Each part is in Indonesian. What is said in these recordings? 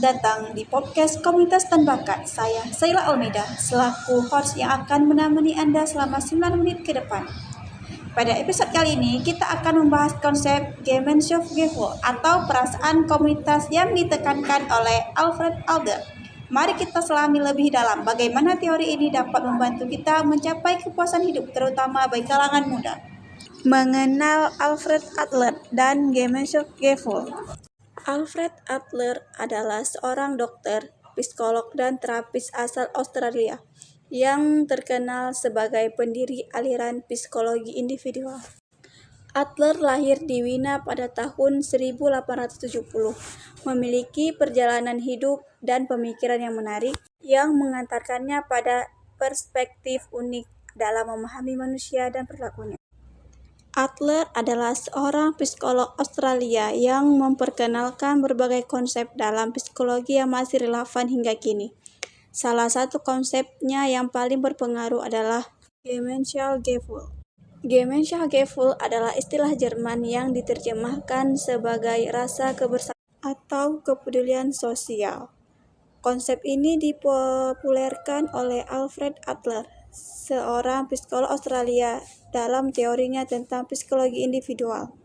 datang di podcast Komunitas Tan Bakat. Saya Saila Almeida, selaku host yang akan menemani Anda selama 9 menit ke depan. Pada episode kali ini, kita akan membahas konsep Gemeinschaftgefühl atau perasaan komunitas yang ditekankan oleh Alfred Adler. Mari kita selami lebih dalam bagaimana teori ini dapat membantu kita mencapai kepuasan hidup, terutama bagi kalangan muda. Mengenal Alfred Adler dan Gemeinschaftgefühl. Alfred Adler adalah seorang dokter, psikolog, dan terapis asal Australia yang terkenal sebagai pendiri aliran psikologi individual. Adler lahir di Wina pada tahun 1870, memiliki perjalanan hidup dan pemikiran yang menarik yang mengantarkannya pada perspektif unik dalam memahami manusia dan perilakunya. Adler adalah seorang psikolog Australia yang memperkenalkan berbagai konsep dalam psikologi yang masih relevan hingga kini. Salah satu konsepnya yang paling berpengaruh adalah Gemeinschaftgefühl. Gemeinschaftgefühl adalah istilah Jerman yang diterjemahkan sebagai rasa kebersamaan atau kepedulian sosial. Konsep ini dipopulerkan oleh Alfred Adler, seorang psikolog Australia, dalam teorinya tentang psikologi individual.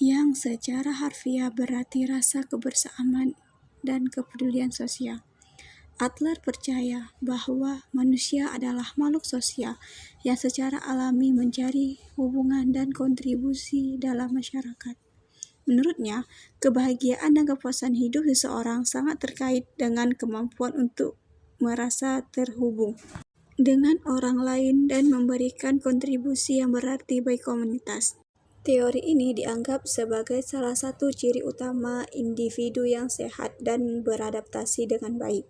Yang secara harfiah berarti rasa kebersamaan dan kepedulian sosial. Adler percaya bahwa manusia adalah makhluk sosial yang secara alami mencari hubungan dan kontribusi dalam masyarakat. Menurutnya, kebahagiaan dan kepuasan hidup seseorang sangat terkait dengan kemampuan untuk merasa terhubung dengan orang lain dan memberikan kontribusi yang berarti bagi komunitas. Teori ini dianggap sebagai salah satu ciri utama individu yang sehat dan beradaptasi dengan baik.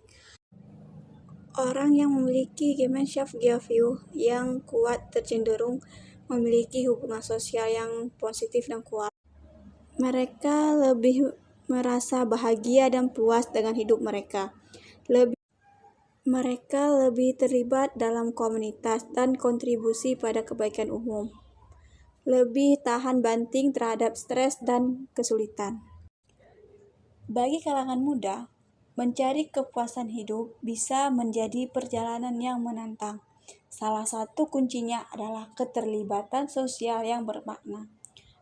Orang yang memiliki Gemeinschaftgefühl yang kuat tercenderung memiliki hubungan sosial yang positif dan kuat. Mereka lebih merasa bahagia dan puas dengan hidup mereka. Mereka lebih terlibat dalam komunitas dan kontribusi pada kebaikan umum. Lebih tahan banting terhadap stres dan kesulitan. Bagi kalangan muda, mencari kepuasan hidup bisa menjadi perjalanan yang menantang. Salah satu kuncinya adalah keterlibatan sosial yang bermakna.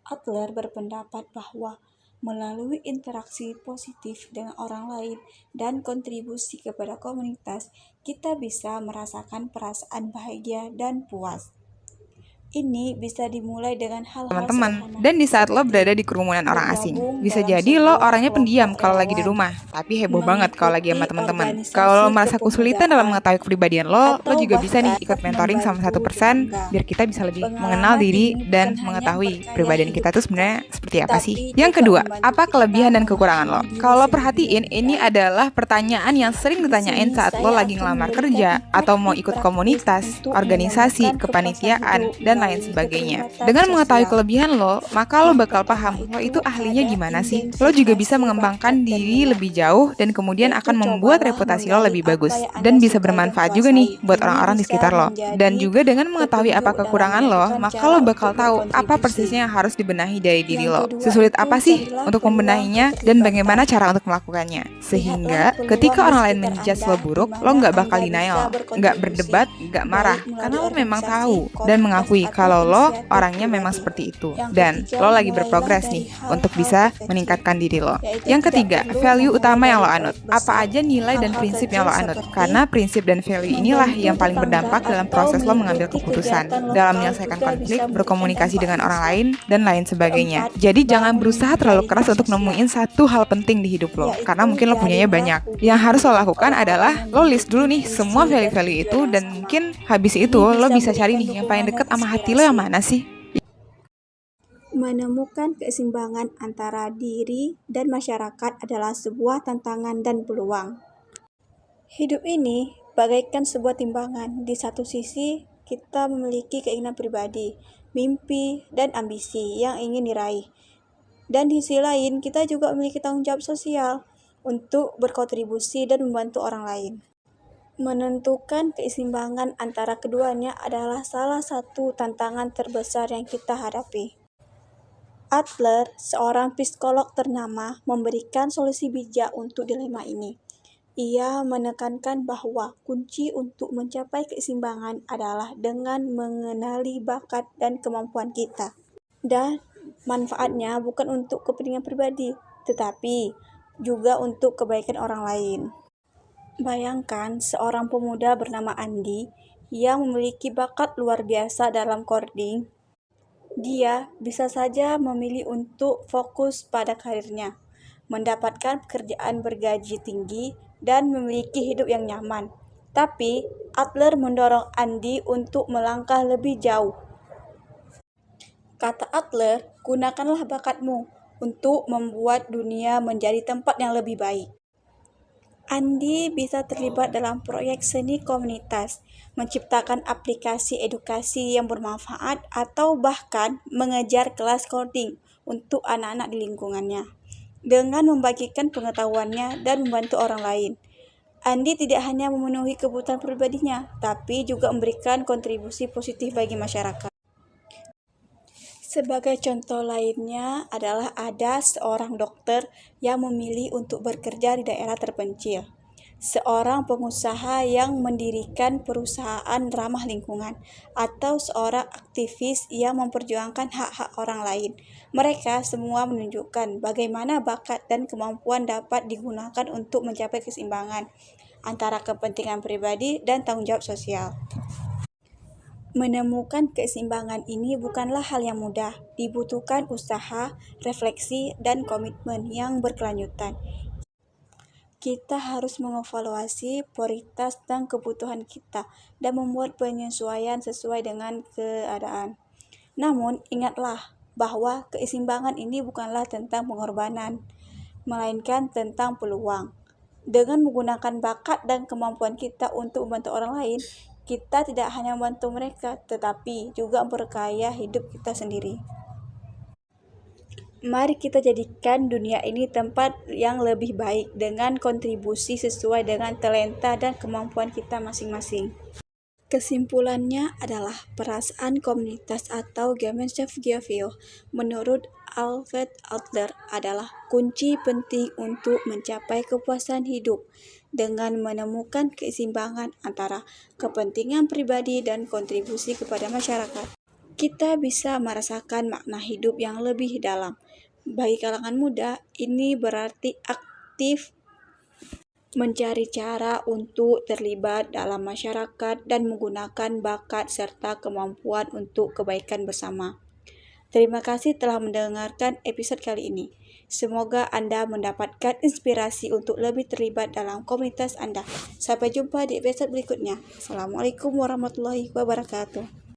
Adler berpendapat bahwa melalui interaksi positif dengan orang lain dan kontribusi kepada komunitas, kita bisa merasakan perasaan bahagia dan puas. Ini bisa dimulai dengan hal-hal teman-teman, dan di saat lo berada di kerumunan orang asing. Bisa jadi lo orangnya pendiam kalau lagi di rumah, tapi heboh banget kalau lagi sama teman-teman. Kalau lo merasa kesulitan dalam mengetahui kepribadian lo juga bisa nih ikut mentoring sama 1%, biar kita bisa lebih mengenal diri dan mengetahui kepribadian kita tuh sebenarnya seperti apa sih. Yang kedua, apa kelebihan dan kekurangan lo? Kalau lo perhatiin, ini adalah pertanyaan yang sering ditanyain saat lo lagi ngelamar kerja atau mau ikut komunitas, organisasi, kepanitiaan, dan lain sebagainya. Dengan mengetahui kelebihan lo, maka lo bakal paham lo itu ahlinya gimana sih. Lo juga bisa mengembangkan diri lebih jauh dan kemudian akan membuat reputasi lo lebih bagus dan bisa bermanfaat juga nih buat orang-orang di sekitar lo. Dan juga dengan mengetahui apa kekurangan lo, maka lo bakal tahu apa persisnya yang harus dibenahi dari diri lo. Sesulit apa sih untuk membenahinya dan bagaimana cara untuk melakukannya. Sehingga ketika orang lain menjudge lo buruk, lo nggak bakal denial, nggak berdebat, nggak marah, karena lo memang tahu dan mengakui kalau lo orangnya memang seperti itu dan lo lagi berprogres nih untuk bisa meningkatkan diri lo. Yang ketiga, value utama yang lo anut. Apa aja nilai dan prinsip yang lo anut? Karena prinsip dan value inilah yang paling berdampak dalam proses lo mengambil keputusan, dalam menyelesaikan konflik, berkomunikasi dengan orang lain, dan lain sebagainya. Jadi jangan berusaha terlalu keras untuk nemuin satu hal penting di hidup lo, karena mungkin lo punyanya banyak. Yang harus lo lakukan adalah lo list dulu nih semua value-value itu, dan mungkin habis itu lo bisa cari nih yang paling deket sama hati lo yang mana sih? Menemukan keseimbangan antara diri dan masyarakat adalah sebuah tantangan dan peluang. Hidup ini bagaikan sebuah timbangan. Di satu sisi, kita memiliki keinginan pribadi, mimpi, dan ambisi yang ingin diraih. Dan di sisi lain, kita juga memiliki tanggung jawab sosial untuk berkontribusi dan membantu orang lain. Menentukan keseimbangan antara keduanya adalah salah satu tantangan terbesar yang kita hadapi. Adler, seorang psikolog ternama, memberikan solusi bijak untuk dilema ini. Ia menekankan bahwa kunci untuk mencapai keseimbangan adalah dengan mengenali bakat dan kemampuan kita. Dan manfaatnya bukan untuk kepentingan pribadi, tetapi juga untuk kebaikan orang lain. Bayangkan seorang pemuda bernama Andy yang memiliki bakat luar biasa dalam coding. Dia bisa saja memilih untuk fokus pada karirnya, mendapatkan pekerjaan bergaji tinggi, dan memiliki hidup yang nyaman. Tapi, Adler mendorong Andy untuk melangkah lebih jauh. Kata Adler, gunakanlah bakatmu untuk membuat dunia menjadi tempat yang lebih baik. Andy bisa terlibat dalam proyek seni komunitas, menciptakan aplikasi edukasi yang bermanfaat, atau bahkan mengejar kelas coding untuk anak-anak di lingkungannya. Dengan membagikan pengetahuannya dan membantu orang lain, Andy tidak hanya memenuhi kebutuhan pribadinya, tapi juga memberikan kontribusi positif bagi masyarakat. Sebagai contoh lainnya adalah ada seorang dokter yang memilih untuk bekerja di daerah terpencil, seorang pengusaha yang mendirikan perusahaan ramah lingkungan, atau seorang aktivis yang memperjuangkan hak-hak orang lain. Mereka semua menunjukkan bagaimana bakat dan kemampuan dapat digunakan untuk mencapai keseimbangan antara kepentingan pribadi dan tanggung jawab sosial. Menemukan keseimbangan ini bukanlah hal yang mudah, dibutuhkan usaha, refleksi, dan komitmen yang berkelanjutan. Kita harus mengevaluasi prioritas dan kebutuhan kita dan membuat penyesuaian sesuai dengan keadaan. Namun, ingatlah bahwa keseimbangan ini bukanlah tentang pengorbanan, melainkan tentang peluang. Dengan menggunakan bakat dan kemampuan kita untuk membantu orang lain, kita tidak hanya membantu mereka, tetapi juga memperkaya hidup kita sendiri. Mari kita jadikan dunia ini tempat yang lebih baik dengan kontribusi sesuai dengan talenta dan kemampuan kita masing-masing. Kesimpulannya adalah perasaan komunitas atau Gemeinschaftsgefühl menurut Alfred Adler adalah kunci penting untuk mencapai kepuasan hidup dengan menemukan keseimbangan antara kepentingan pribadi dan kontribusi kepada masyarakat. Kita bisa merasakan makna hidup yang lebih dalam. Bagi kalangan muda, ini berarti aktif mencari cara untuk terlibat dalam masyarakat dan menggunakan bakat serta kemampuan untuk kebaikan bersama. Terima kasih telah mendengarkan episode kali ini. Semoga Anda mendapatkan inspirasi untuk lebih terlibat dalam komunitas Anda. Sampai jumpa di episode berikutnya. Assalamualaikum warahmatullahi wabarakatuh.